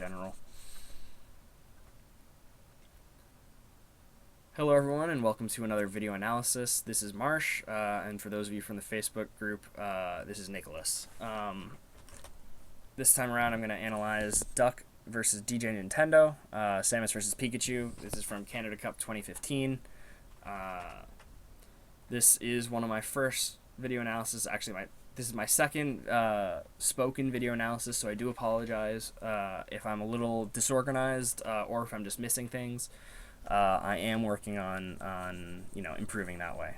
general. Hello everyone and welcome to another video analysis. This is Marche, and for those of you from the Facebook group, this is Nicholas. This time around I'm going to analyze Duck versus DJ Nintendo, Samus versus Pikachu. This is from Canada Cup 2015. This is one of my first video analysis. Actually, this is my second spoken video analysis, so I do apologize if I'm a little disorganized or if I'm just missing things. I am working on improving that way.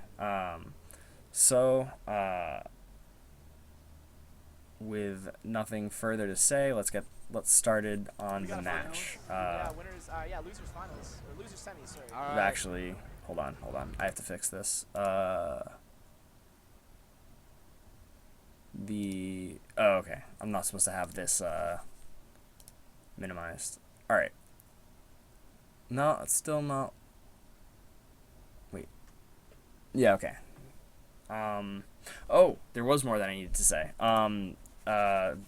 With nothing further to say, let's started on the match. Losers finals or losers semis. Sorry. Actually, hold on. I have to fix this. Okay. I'm not supposed to have this minimized. All right. No, it's still not. Wait. Yeah, okay. Oh, there was more that I needed to say.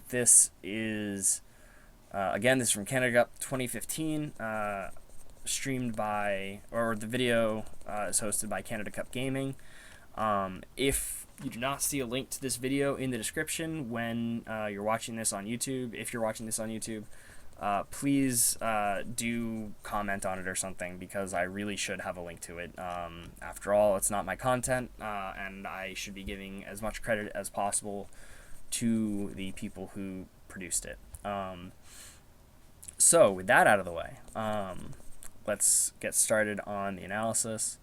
This is, again, this is from Canada Cup 2015, streamed by, or the video is hosted by Canada Cup Gaming. If you do not see a link to this video in the description when you're watching this on YouTube, if you're watching this on YouTube, please do comment on it or something, because I really should have a link to it. After all, it's not my content, and I should be giving as much credit as possible to the people who produced it. So with that out of the way, let's get started on the analysis.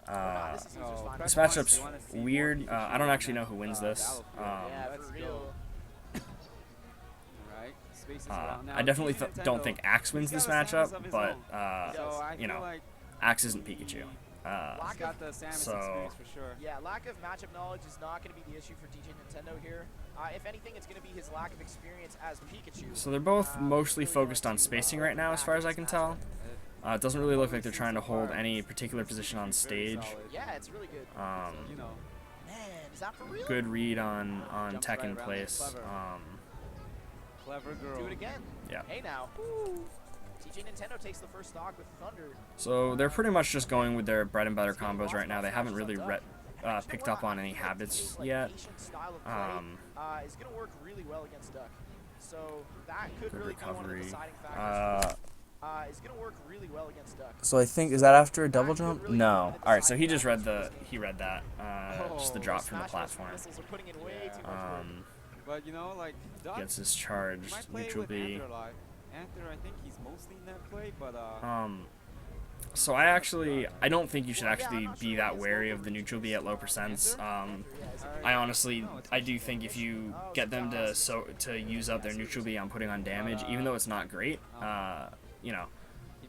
This matchup's weird. I don't actually know who wins this. I definitely don't think Axe wins this matchup, but Axe isn't Pikachu. Lack of matchup knowledge is not going to be the issue for DJ Nintendo here. If anything, it's going to be his lack of experience as Pikachu. So they're both mostly focused on spacing right now, as far as I can tell. It doesn't really look like they're trying to hold any particular position on stage. Yeah, it's really good. Man, is that for real? Good read on tech in place. Clever girl. Do it again. Yeah. Hey now. DJ Nintendo takes the first stock with Thunder. So they're pretty much just going with their bread and butter combos right now. They haven't really picked up on any habits yet. Is going to work really well against Duck. So that could Good really be one of the recovery. deciding factors. Is going to work really well against Duck. So I think, is that after a double jump? No. All right. So he just read that. Just the drop from the platform. But like Duck Gets his charged neutral B. Anther, I think he's mostly in that play, but So I don't think you should actually be that wary of the neutral B at low percents. I do think if you get them to use up their neutral B on putting on damage, even though it's not great, he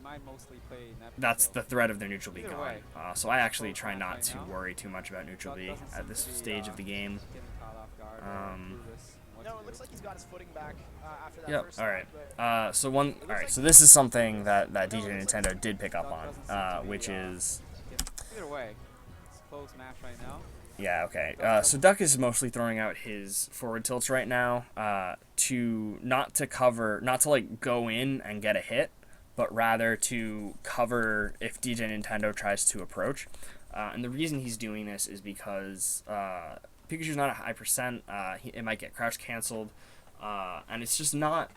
might mostly play that's the threat of their neutral B gone. So I actually try not to worry too much about neutral B at this stage of the game. No, it looks like he's got his footing back after that Yep. first All right. stock, So this is something that DJ Nintendo did pick up on, which is. Either way, it's a close match right now. Yeah. Okay. So Duck is mostly throwing out his forward tilts right now, not to like go in and get a hit, but rather to cover if DJ Nintendo tries to approach. And the reason he's doing this is because Pikachu's not a high percent. It might get crouch canceled, and it's just not.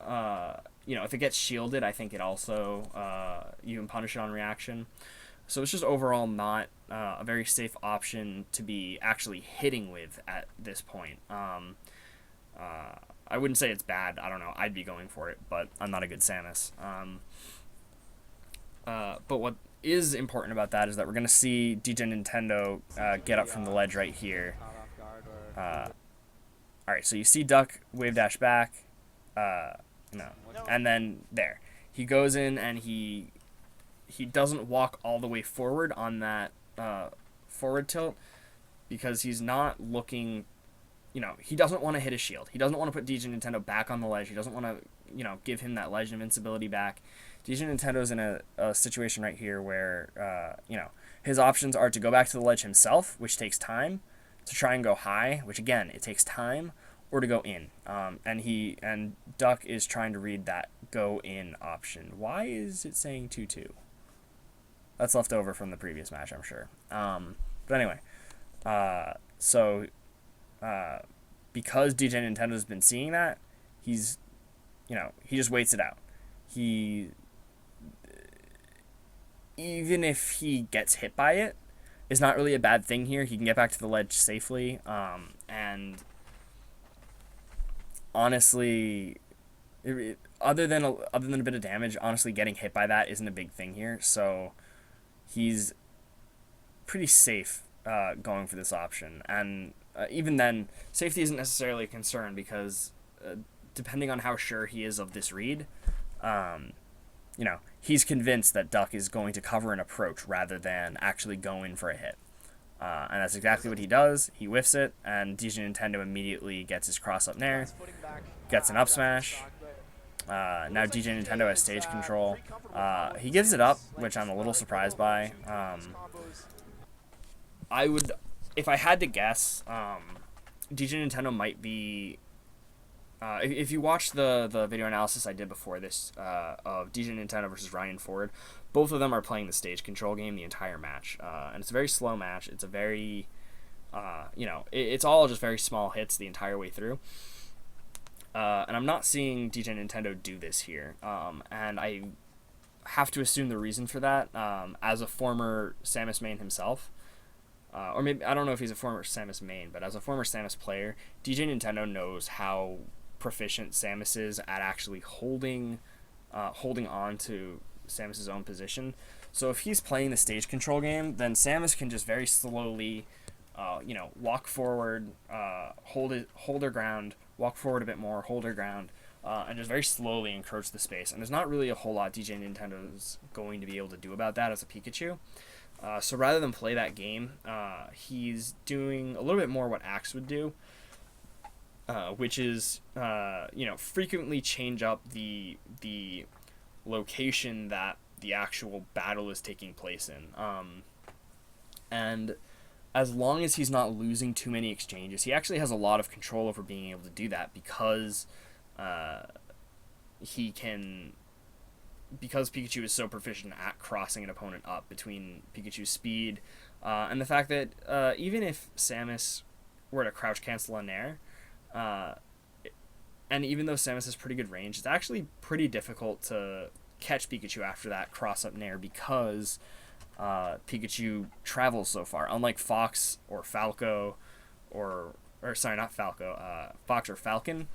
If it gets shielded, I think it also you can punish it on reaction. So it's just overall not a very safe option to be actually hitting with at this point. I wouldn't say it's bad. I don't know. I'd be going for it, but I'm not a good Samus. But what is important about that is that we're going to see DJ Nintendo get up from the ledge right here. Alright, so you see Duck wave dash back. And then there. He goes in and he doesn't walk all the way forward on that forward tilt because he's not looking. He doesn't want to hit a shield. He doesn't want to put DJ Nintendo back on the ledge. He doesn't want to, give him that ledge invincibility back. DJ Nintendo's in a situation right here where, his options are to go back to the ledge himself, which takes time, to try and go high, which again, it takes time, or to go in. And Duck is trying to read that go in option. Why is it saying 2-2? That's left over from the previous match, I'm sure. But anyway, because DJ Nintendo's been seeing that, he's, he just waits it out. Even if he gets hit by it, it's not really a bad thing here. He can get back to the ledge safely, and honestly, other than a bit of damage, honestly, getting hit by that isn't a big thing here. So he's pretty safe going for this option, and even then, safety isn't necessarily a concern because depending on how sure he is of this read, he's convinced that Duck is going to cover an approach rather than actually go in for a hit. And that's exactly what he does. He whiffs it, and DJ Nintendo immediately gets his cross up nair, gets an up smash. Now DJ Nintendo has stage control. He gives it up, which I'm a little surprised by. If I had to guess, DJ Nintendo might be... if you watch the video analysis I did before this of DJ Nintendo versus Ryan Ford, both of them are playing the stage control game the entire match. And it's a very slow match. It's a very, it's all just very small hits the entire way through. And I'm not seeing DJ Nintendo do this here. And I have to assume the reason for that, as a former Samus main himself, or maybe, I don't know if he's a former Samus main, but as a former Samus player, DJ Nintendo knows how proficient Samus is at actually holding on to Samus's own position. So if he's playing the stage control game, then Samus can just very slowly, walk forward, hold her ground, walk forward a bit more, hold her ground, and just very slowly encroach the space. And there's not really a whole lot DJ Nintendo's going to be able to do about that as a Pikachu. So rather than play that game, he's doing a little bit more what Axe would do, which is, frequently change up the location that the actual battle is taking place in. And as long as he's not losing too many exchanges, he actually has a lot of control over being able to do that because Pikachu is so proficient at crossing an opponent up between Pikachu's speed and the fact that even if Samus were to crouch cancel a nair, and even though Samus has pretty good range, it's actually pretty difficult to catch Pikachu after that cross-up nair because Pikachu travels so far. Unlike Fox or Falco, Fox or Falcon,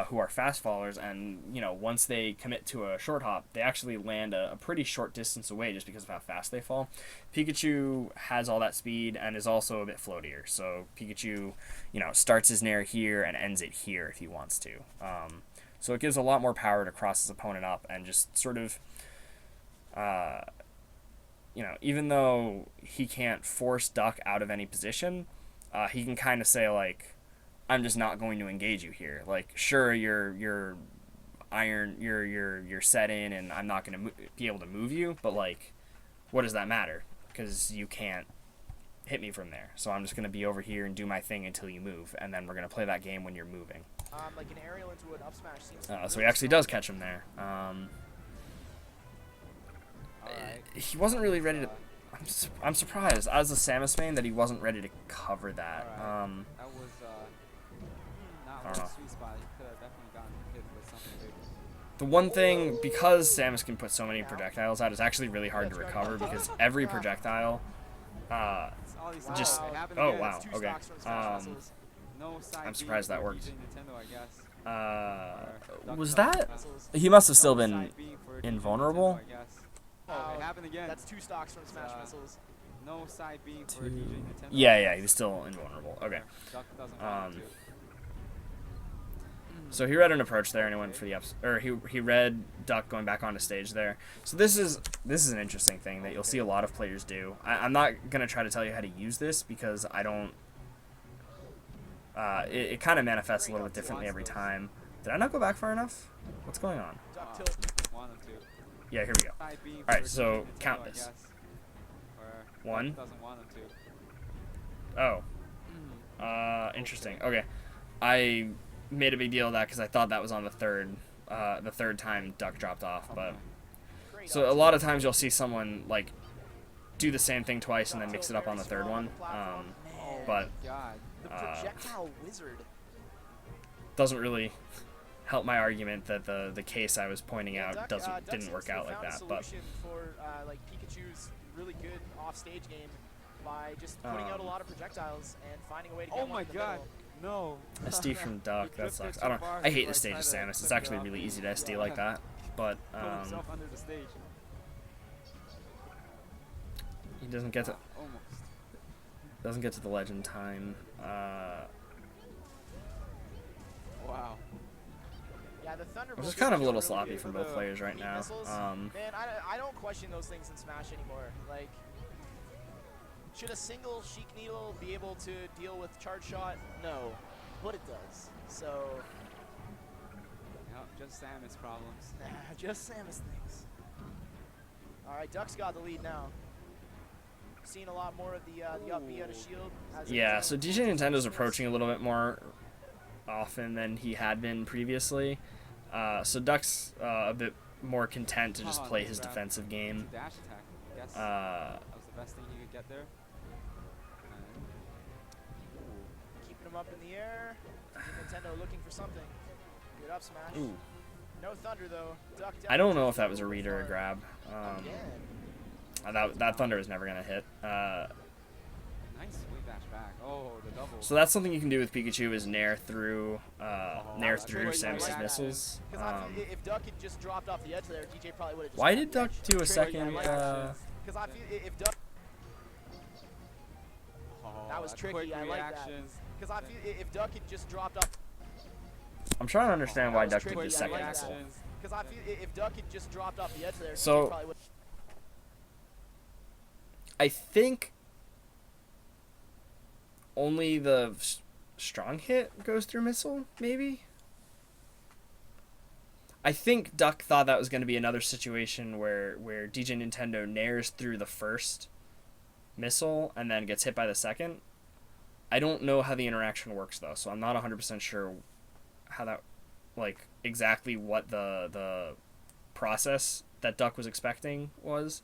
who are fast fallers, and once they commit to a short hop, they actually land a pretty short distance away just because of how fast they fall. Pikachu has all that speed and is also a bit floatier, so Pikachu starts his nair here and ends it here if he wants to. So it gives a lot more power to cross his opponent up and just sort of even though he can't force Duck out of any position, he can kind of say, like, I'm just not going to engage you here. Like, sure, you're set in, and I'm not going to be able to move you, but, like, what does that matter? Because you can't hit me from there. So I'm just going to be over here and do my thing until you move, and then we're going to play that game when you're moving. Like an aerial into an up smash seems so he actually does catch him there. He wasn't really ready to... I'm surprised, as a Samus main, that he wasn't ready to cover that. That was I don't know. sweet spot. He could have definitely gotten hit with something big. The one thing, because Samus can put so many projectiles out, it's actually really hard to recover because every projectile just... Oh, wow, okay. I'm surprised that worked. Was that... He must have still been invulnerable? Oh, it happened again. That's 2 stocks from Smash Missiles. No side beam for DJ Nintendo. Yeah, he was still invulnerable. Okay. So he read an approach there, and he went for the ups, or he read Duck going back onto stage there. So this is an interesting thing that you'll see a lot of players do. I'm not gonna try to tell you how to use this because I don't. It kind of manifests a little bit differently every time. Did I not go back far enough? What's going on? Yeah, here we go. Alright, so count this. 1. Oh. Interesting. Okay. I made a big deal of that because I thought that was on the third time Duck dropped off. But Great so a lot of times you'll see someone like do the same thing twice and then mix it up on the third one. But God. the projectile wizard. doesn't really help my argument that the case I was pointing Yeah, out Duck didn't work out like found a that. But solution for like Pikachu's really good off-stage game by just putting out a lot of projectiles and finding a way to get Oh one my in the God. middle. No. SD from Duck, He that flipped sucks. it so far, I hate so the stage of tried to Samus. It's flip it actually off. really easy to SD like that. But Put himself under the stage. he doesn't get to Almost. the legend time. Yeah, Wow. the Thunderbolt. Which is kind of a little really sloppy good from for both the players right beam now. missiles. Man, I don't question those things in Smash anymore. Like, should a single Sheik Needle be able to deal with Charge Shot? No, but it does. So, Yep, just Samus problems. just Samus things. All right, Duck's got the lead now. Seen a lot more of the up B out of shield. As it Yeah, was, so DJ Nintendo's approaching a little bit more often than he had been previously. So Duck's a bit more content to just play his defensive game. Dash attack. I guess Uh, that was the best thing he could get there. keeping him up in the air. Nintendo looking for something. Good up smash. ooh. No thunder though. Duck down. I don't know if that was a read or a grab. Again. That thunder is never gonna hit. Nice sweet dash back. Oh, the double. So that's something you can do with Pikachu is nair through That's through tricky. I like Samus' that. missiles. Because if Duck had just dropped off the edge there, DJ probably would have just. Why got did the Duck edge. do a Tricky, second? I like that. Because I feel if Duck. Oh, That was a tricky, quick I like that. reaction. Because I feel if Duck had just dropped off. I'm trying to understand why was Duck did tricky, the I second like missile. that. Because I feel if Duck had just dropped off the edge there, So- DJ probably would. I think only the strong hit goes through missile, maybe? I think Duck thought that was going to be another situation where DJ Nintendo nairs through the first missile and then gets hit by the second. I don't know how the interaction works, though, so I'm not 100% sure how that, like, exactly what the process that Duck was expecting was.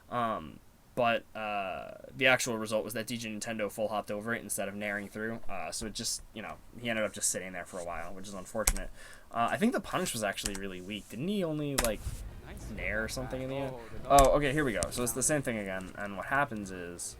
But the actual result was that DJ Nintendo full hopped over it instead of nairing through. So it just, he ended up just sitting there for a while, which is unfortunate. I think the punish was actually really weak. Didn't he only, like, Nice nair or something in the end? the double. Oh, okay, here we go. So it's the same thing again. And what happens is,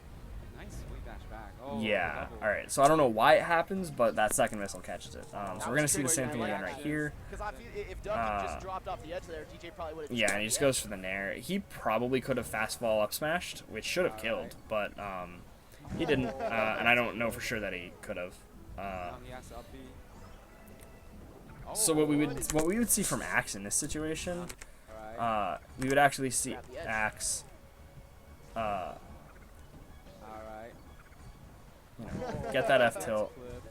Nice sweet dash back. Oh, yeah, double. all right. So I don't know why it happens, but that second missile catches it. So we're going to see the same thing again right here. Because I feel if Duck had just dropped off the edge there, DJ probably would have. Yeah, and he just goes for the nair. He probably could have fast fall up smashed, which should have killed, but he didn't. And I don't know for sure that he could have. Now he has to up B. So what we would see from Axe in this situation, Alright. we would actually see Grab the edge. Axe, Alright. get that F tilt, Clip.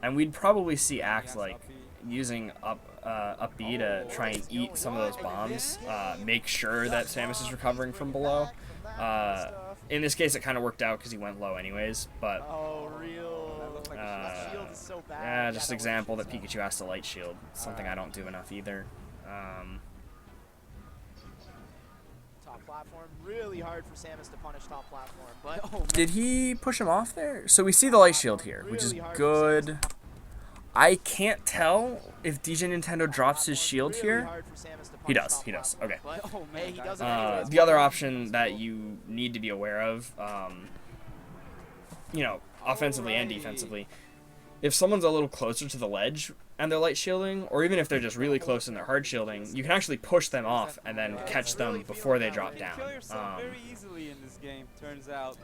and we'd probably see He Axe has to like up B. using up B to try and eat some of those bombs, make sure that Samus is recovering from below. In this case, it kind of worked out because he went low anyways, but Oh, real. That looked like a That shield is so bad. yeah, just that example that was- Pikachu has to light shield. Something I don't do enough either. Top platform, really hard for Samus to punish top platform, but Oh, man. Did he push him off there? So we see the light shield here, which is good. I can't tell if DJ Nintendo drops his shield really here. hard for Samus to He punish does, top he does. platform, Okay. but, Oh, hey, man, he that- does it anyways. The other option that you need to be aware of, offensively and defensively, if someone's a little closer to the ledge and they're light shielding, or even if they're just really close and they're hard shielding, you can actually push them off and then catch them before they drop down. Kill yourself very easily in this game, turns out.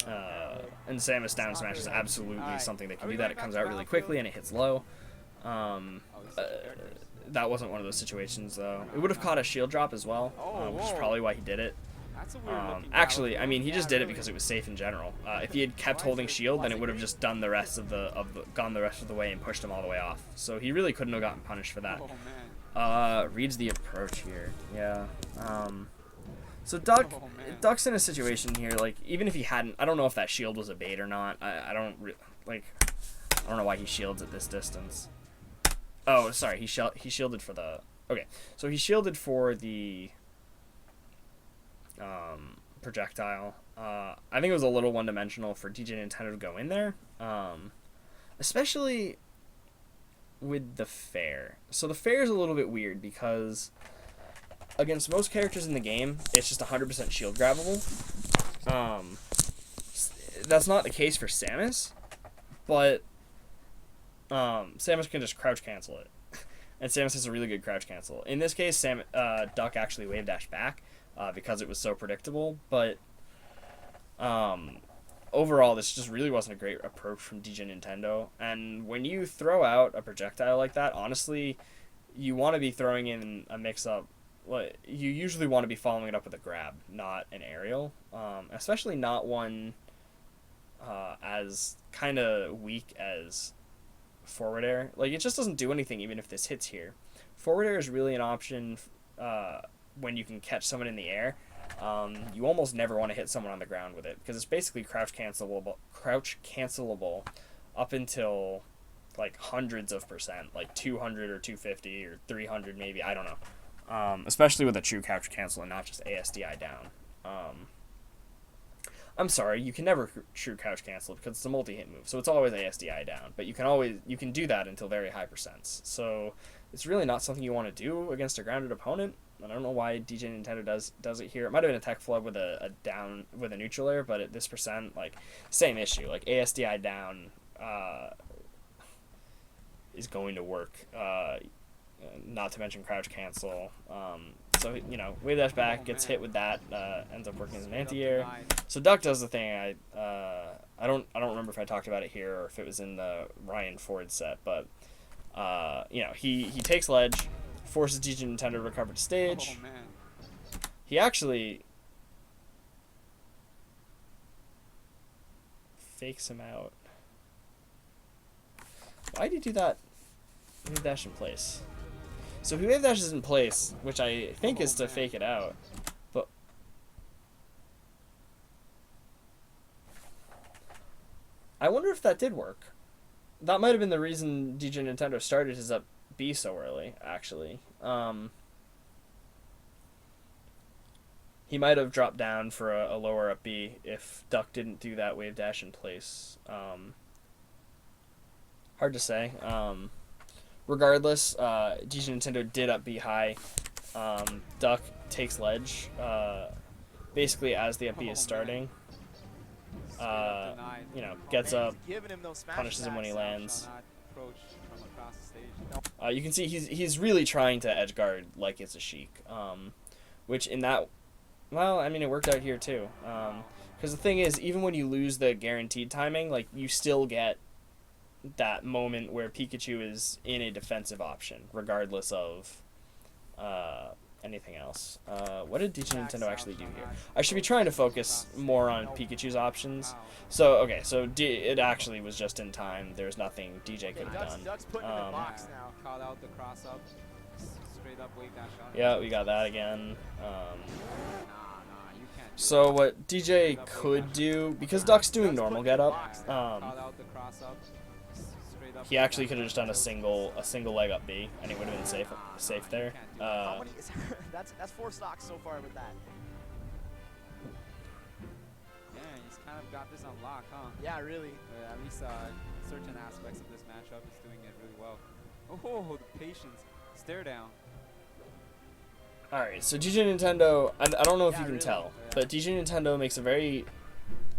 And Samus down smash is absolutely something that can do that. It comes out really quickly and it hits low. That wasn't one of those situations though. It would have caught a shield drop as well, which is probably why he did it. That's a weird looking Actually, I battlefield. mean, he just did it because it was safe in general. If he had kept holding shield, then it would have just done the rest of the gone the rest of the way and pushed him all the way off. So he really couldn't have gotten punished for that. Oh, man. Reads the approach here. Yeah. So Duck, Oh, man. Duck's in a situation here. Like, even if he hadn't, I don't know if that shield was a bait or not. I don't know why he shields at this distance. Oh, sorry. He shielded for the. Okay, so he shielded for the projectile. I think it was a little one-dimensional for DJ Nintendo to go in there, especially with the fair. So the fair is a little bit weird because against most characters in the game, it's just 100% shield grabbable. That's not the case for Samus, but Samus can just crouch cancel it, and Samus has a really good crouch cancel. In this case, Duck actually wave dash back because it was so predictable, but overall, this just really wasn't a great approach from DJ Nintendo. And when you throw out a projectile like that, honestly, you want to be throwing in a mix-up. You usually want to be following it up with a grab, not an aerial, especially not one as kind of weak as forward air. Like, it just doesn't do anything even if this hits here. Forward air is really an option when you can catch someone in the air. You almost never want to hit someone on the ground with it because it's basically crouch cancelable up until like hundreds of percent, like 200 or 250 or 300 maybe, I don't know. Especially with a true crouch cancel and not just ASDI down. I'm sorry, you can never true crouch cancel because it's a multi-hit move, so it's always ASDI down. But you can do that until very high percents. So it's really not something you want to do against a grounded opponent. I don't know why DJ Nintendo does it here. It might have been a tech flood with a down with a neutral air, but at this percent, like, same issue. Like, ASDI down is going to work. Not to mention crouch cancel. So, you know, wave dash back, gets hit with that, ends up working as an anti-air. So Duck does the thing. I don't remember if I talked about it here or if it was in the Ryan Ford set, but you know, he takes ledge, forces DJ Nintendo to recover to stage. Oh, man. He actually fakes him out. Why did he do that? Wave dash in place. So if he wave dashes in place, which I think is to fake it out, but I wonder if that did work. That might have been the reason DJ Nintendo started his up B so early, actually. He might have dropped down for a lower up B if Duck didn't do that wave dash in place. Hard to say. Regardless, DJ Nintendo did up B high. Duck takes ledge, basically as the up B is starting. You know, gets up, punishes him when he lands. You can see he's really trying to edge guard like it's a Sheik, which in that, well, I mean, it worked out here too. Because the thing is, even when you lose the guaranteed timing, like, you still get that moment where Pikachu is in a defensive option, regardless of anything else. What did DJ Nintendo actually do here? I should be trying to focus more on Pikachu's options. So, okay, so it actually was just in time. There's nothing DJ could have done. Duck's putting him in box now. Caught out the cross up, straight up wave dash out. Yeah, we got that again. You can't do So what DJ could do, because Duck's doing normal get up, Caught out the cross up, straight up he actually could have just done a single leg up B, and he would have been safe there. How many that's 4 stocks so far with that. Yeah, he's kind of got this on lock, huh? Yeah, really. At least certain aspects of this matchup is doing it really well. Oh, the patience. Stare down. Alright, so DJ Nintendo, I don't know if Yeah, you can really. tell, but DJ Nintendo makes a very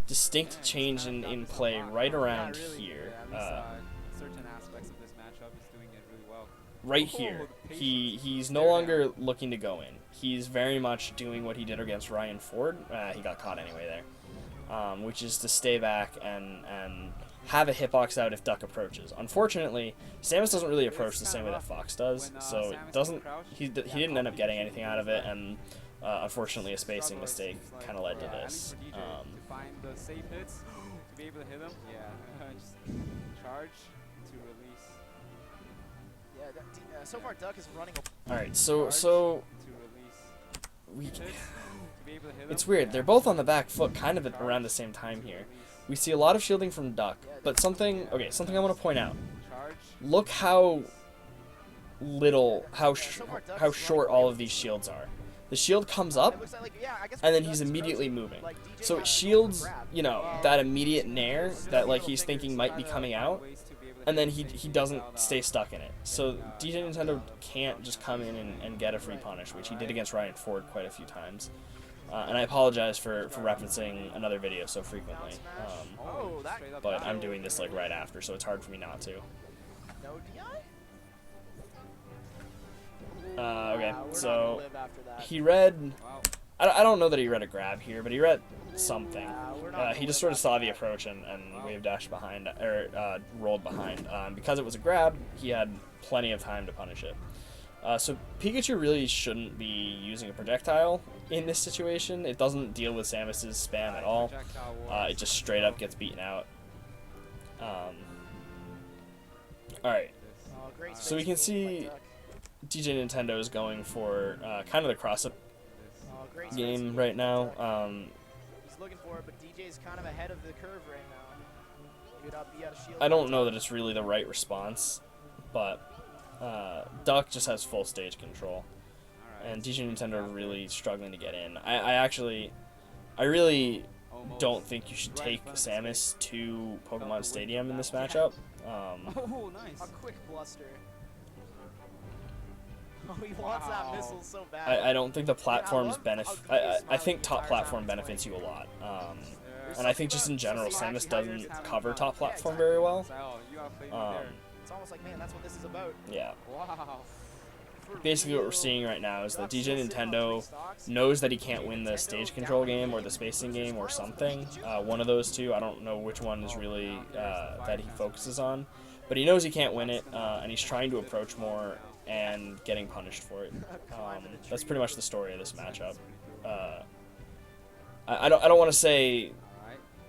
distinct change in play right around Yeah, really. here. At least certain aspects of this matchup is doing it really well. Right here. He's no longer looking to go in. He's very much doing what he did against Ryan Ford. He got caught anyway there. Which is to stay back and have a hitbox out if Duck approaches. Unfortunately, Samus doesn't really approach the same way that Fox does, so it doesn't. He didn't end up getting anything out of it, and unfortunately, a spacing mistake kind of led to this. To find the safe hits, to be able to hit them. Yeah, just charge to release. Yeah, so far Duck is running. All right, so To release. we. Hits, to be able to hit It's them. weird. They're both on the back foot, kind of around the same time here. We see a lot of shielding from Duck, but something I want to point out. Charge. Look how little, how short all of these shields are. The shield comes up, and then he's immediately moving. So it shields, you know, that immediate nair that like he's thinking might be coming out, and then he doesn't stay stuck in it. So DJ Nintendo can't just come in and get a free punish, which he did against Ryan Ford quite a few times. And I apologize for referencing another video so frequently, but I'm doing this like right after, so it's hard for me not to. No DI? Okay, so he read, I don't know that he read a grab here, but he read something. He just sort of saw the approach and wave dashed behind, or rolled behind. Because it was a grab, he had plenty of time to punish it. So Pikachu really shouldn't be using a projectile in this situation. It doesn't deal with Samus's spam at all. It just straight up gets beaten out. Alright, so we can see DJ Nintendo is going for kind of the cross-up game right now. He's looking for it, but DJ's kind of ahead of the curve right now. I don't know that it's really the right response, but Duck just has full stage control, and DJ Nintendo really struggling to get in. I really don't think you should take Samus to Pokemon Stadium in this matchup. Oh, nice. A quick bluster. Oh, he wants that missile so bad. I don't think the platforms benefit. I think top platform benefits you a lot. And I think just in general, Samus doesn't cover top platform very well. It's almost like, man, that's what this is about. Yeah. Wow. Basically what we're seeing right now is that DJ Nintendo knows that he can't win the stage control game or the spacing game or something. One of those two. I don't know which one is really that he focuses on. But he knows he can't win it, and he's trying to approach more and getting punished for it. That's pretty much the story of this matchup. I don't want to say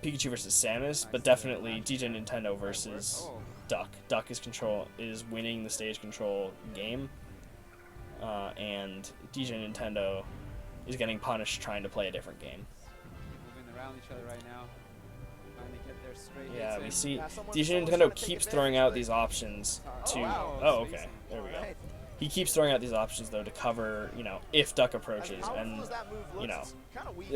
Pikachu versus Samus, but definitely DJ Nintendo versus Duck. Duck is winning the stage control game, and DJ Nintendo is getting punished trying to play a different game. Moving around each other right now. Trying to get their straight Yeah, we hits see someone's DJ Nintendo keeps throwing out these options to. wow. Oh, okay, there we go. He keeps throwing out these options though to cover, you know, if Duck approaches, and you know,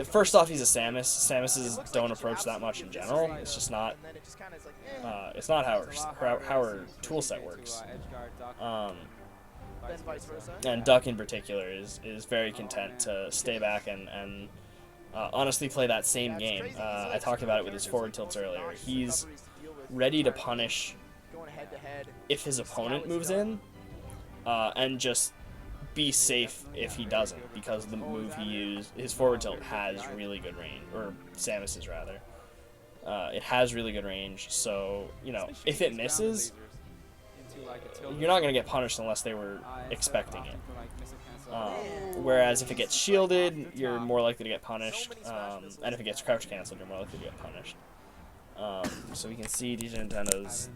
first off, he's a Samus. Samuses don't approach that much in general. It's just not. It's not how our tool set works. And Duck in particular is very content to stay back and honestly play that same game. I talked about it with his forward tilts earlier. He's ready to punish if his opponent moves in. And just be safe if he doesn't, because the move he used, his forward tilt, has really good range, or Samus's rather. It has really good range, so, you know, if it misses, you're not going to get punished unless they were expecting it. Whereas if it gets shielded, you're more likely to get punished, and if it gets crouch cancelled, you're more likely to get punished. So we can see DJ Nintendo's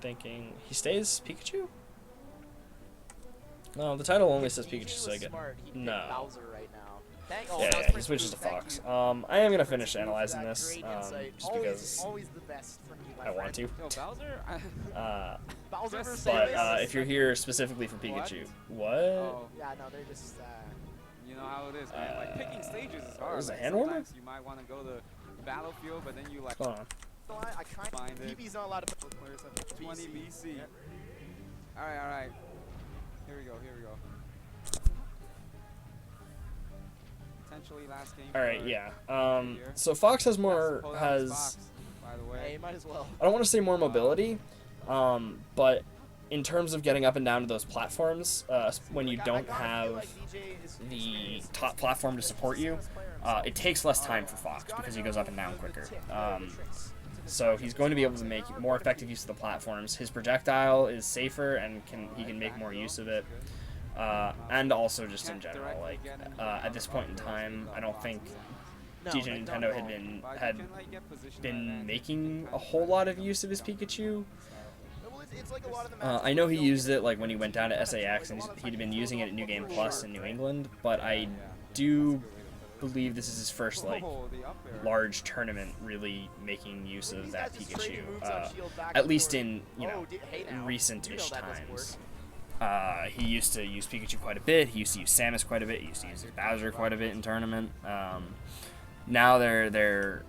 thinking he stays Pikachu? No, the title only says Pikachu, so I get no. Yeah, he switches to Fox. I am gonna finish analyzing this, just because I want to. But if you're here specifically for Pikachu, what? Yeah, no, they're just. You know how it is, man. Like picking stages is hard. Is it Like, hand warmer? sometimes you might want to go the battlefield, but then you like. Hold on. I kind of. PB's not allowed to put players on 20 BC. Yeah. All right. Here we go. Potentially last game. All right, for yeah. here. So Fox has Fox, by the way. Hey, might as well. I don't want to say more mobility, but in terms of getting up and down to those platforms, when you don't have the top platform to support you, it takes less time for Fox because he goes up and down quicker. So he's going to be able to make more effective use of the platforms. His projectile is safer and he can make more use of it. And also just in general, like at this point in time, I don't think DJ Nintendo had been making a whole lot of use of his Pikachu. I know he used it like when he went down to SAX, and he'd been using it at New Game Plus in New England, but I do believe this is his first like Oh, the up air. large tournament really making use of These that guys just trading Pikachu, moves on shield back at and least forth. in Oh, hey now. recent-ish You know that doesn't work. times. He used to use Pikachu quite a bit. He used to use Samus quite a bit. He used to use Bowser quite a bit in tournament. Now they're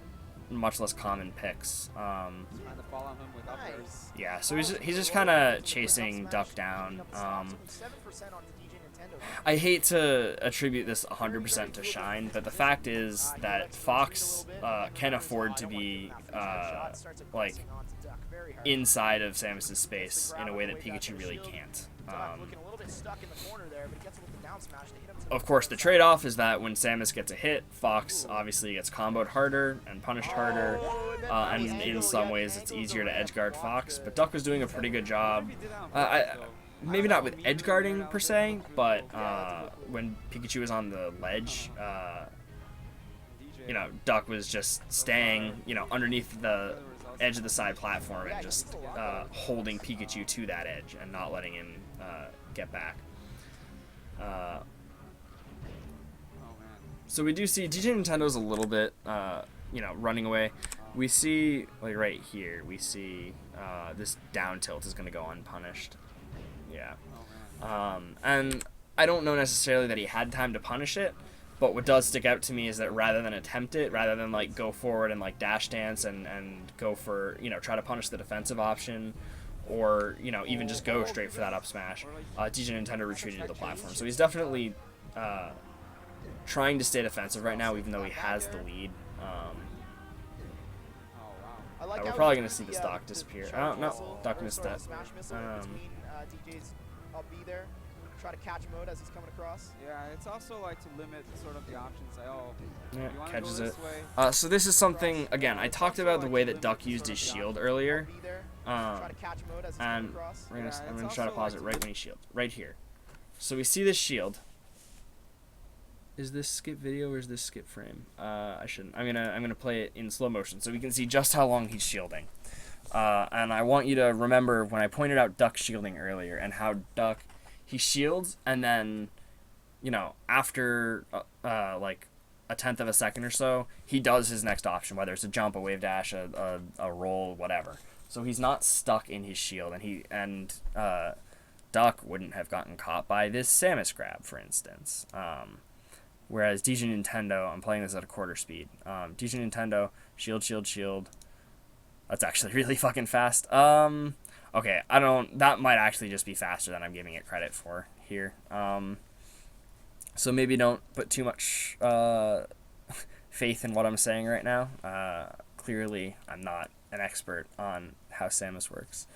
much less common picks. Trying to follow him with up airs. Nice. Yeah, so he's just kind of chasing Duck down. 7% on DJ Nintendo. I hate to attribute this 100% to Shine, but the fact is that Fox can afford to be like inside of Samus's space in a way that Pikachu really can't. Looking a little bit stuck in the corner there, but he gets a little down smash to hit him to Of course, the trade-off is that when Samus gets a hit, Fox obviously gets comboed harder and punished harder, and in some ways it's easier to edgeguard Fox, but Duck was doing a pretty good job. Maybe not with edgeguarding per se, but when Pikachu was on the ledge, Duck was just staying, underneath the edge of the side platform and just holding Pikachu to that edge and not letting him get back. So we do see DJ Nintendo's a little bit, running away. We see, like right here, we see this down tilt is going to go unpunished. Yeah. And I don't know necessarily that he had time to punish it, but what does stick out to me is that rather than attempt it, rather than like go forward and like dash dance and go for, try to punish the defensive option, or, even just go straight for that up smash, DJ Nintendo retreated to the platform. So he's definitely trying to stay defensive right now, even though he has the lead. We're probably going to see the stock disappear. I don't know. Duck missed that. DJ's I'll be there. Try to catch mode as he's coming across. Yeah, it's also like to limit sort of the options. Like, Yeah, you wanna catches go it. this way? So this is something, again, I talked about the way that Duck used his shield earlier. Try to catch mode as he's coming And across. I'm going to try to pause it right when he shields. Right here. So we see this shield. Is this skip video or is this skip frame? I shouldn't. I'm gonna play it in slow motion so we can see just how long he's shielding. And I want you to remember when I pointed out Duck shielding earlier and how Duck, he shields and then, after like a tenth of a second or so, he does his next option, whether it's a jump, a wave dash, a roll, whatever. So he's not stuck in his shield, and Duck wouldn't have gotten caught by this Samus grab, for instance. Whereas DJ Nintendo, I'm playing this at a quarter speed. DJ Nintendo, shield, shield, shield. That's actually really fucking fast. Okay, that might actually just be faster than I'm giving it credit for here. So maybe don't put too much faith in what I'm saying right now. Clearly, I'm not an expert on how Samus works.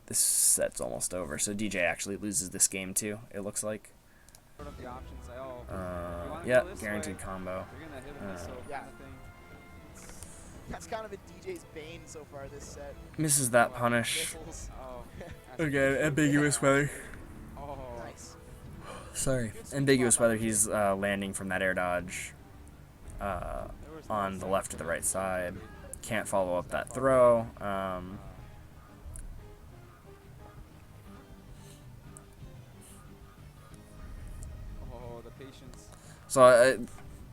This set's almost over, so DJ actually loses this game too, it looks like. Sort of the options. Like, you wanna Yeah, go this guaranteed way? combo. You're gonna hit him, so Yeah. kind of thing. That's kind of a DJ's bane so far this set. Misses that punish. Missiles. Oh. Again, ambiguous whether. Oh. Nice. Sorry. Ambiguous whether he's landing from that air dodge on the left or the right side. Can't follow up that throw. Oh, the patience. So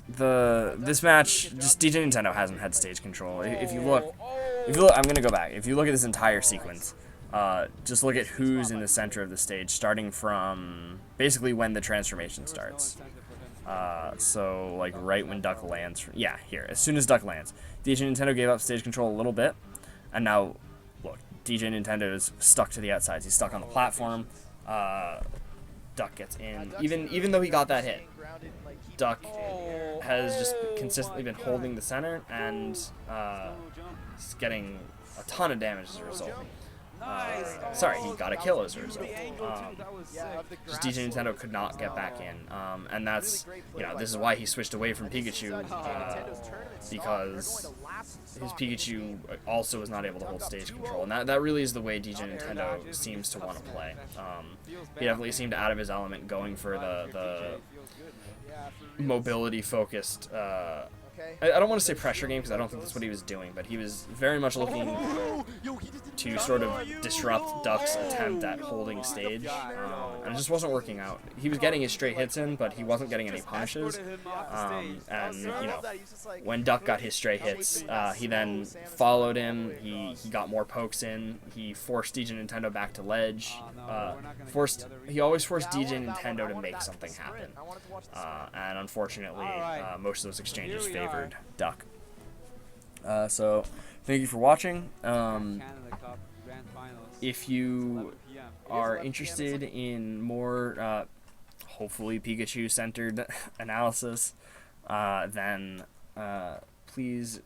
this match, just DJ Nintendo hasn't had stage control. If you look, I'm gonna go back. If you look at this entire sequence, just look at who's in the center of the stage, starting from basically when the transformation starts. So like right when Duck lands. Yeah, here. As soon as Duck lands, DJ Nintendo gave up stage control a little bit, and now look, DJ Nintendo is stuck to the outsides. He's stuck on the platform. Duck gets in, even though he got that hit. Duck has just consistently been holding the center and he's getting a ton of damage as a result. Sorry, he got a kill as a result. Just DJ Nintendo could not get back in, and that's, this is why he switched away from Pikachu, because his Pikachu also is not able to hold stage control, and that really is the way DJ Nintendo seems to want to play. He definitely seemed out of his element going for the mobility focused Okay. I don't want to say pressure game because I don't think that's what he was doing, but he was very much looking to sort of disrupt Duck's attempt at holding stage, and it just wasn't working out. He was getting his straight hits in, but he wasn't getting any punishes, and you know, when Duck got his straight hits, he then followed him, he got more pokes in, he forced DJ Nintendo back to ledge, he always forced DJ Nintendo to make something happen, and unfortunately, most of those exchanges favored Duck. So, thank you for watching. If you are interested in more, hopefully Pikachu-centered analysis, then please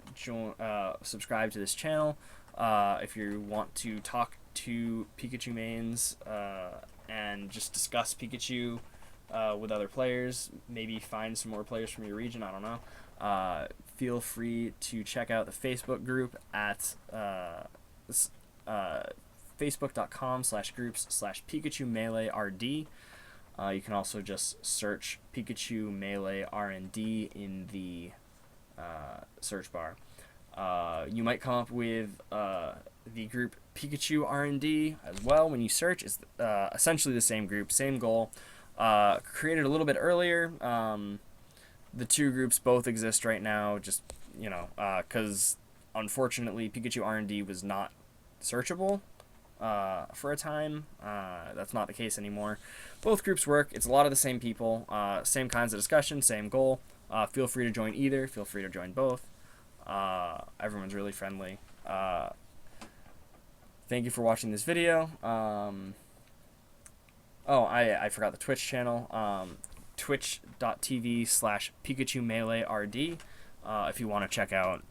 subscribe to this channel. If you want to talk to Pikachu mains and just discuss Pikachu with other players, maybe find some more players from your region, I don't know. Feel free to check out the Facebook group at facebook.com/groups/Pikachu Melee RD. You can also just search Pikachu Melee RND in the search bar. You might come up with the group Pikachu R&D as well when you search. It's essentially the same group, same goal. Created a little bit earlier. The two groups both exist right now, just, you know, because unfortunately Pikachu R&D was not searchable for a time. That's not the case anymore. Both groups work. It's a lot of the same people, same kinds of discussion, same goal. Feel free to join either. Feel free to join both. Everyone's really friendly. Thank you for watching this video. I forgot the Twitch channel. Twitch.tv/Pikachu Melee RD. If you want to check out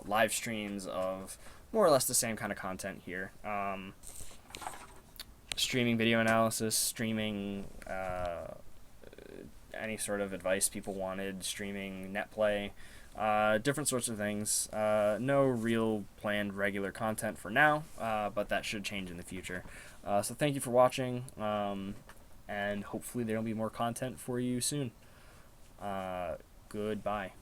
live streams of more or less the same kind of content here. Streaming video analysis, streaming any sort of advice people wanted, streaming net play, different sorts of things. No real planned regular content for now, but that should change in the future. So thank you for watching, and hopefully there will be more content for you soon. Goodbye.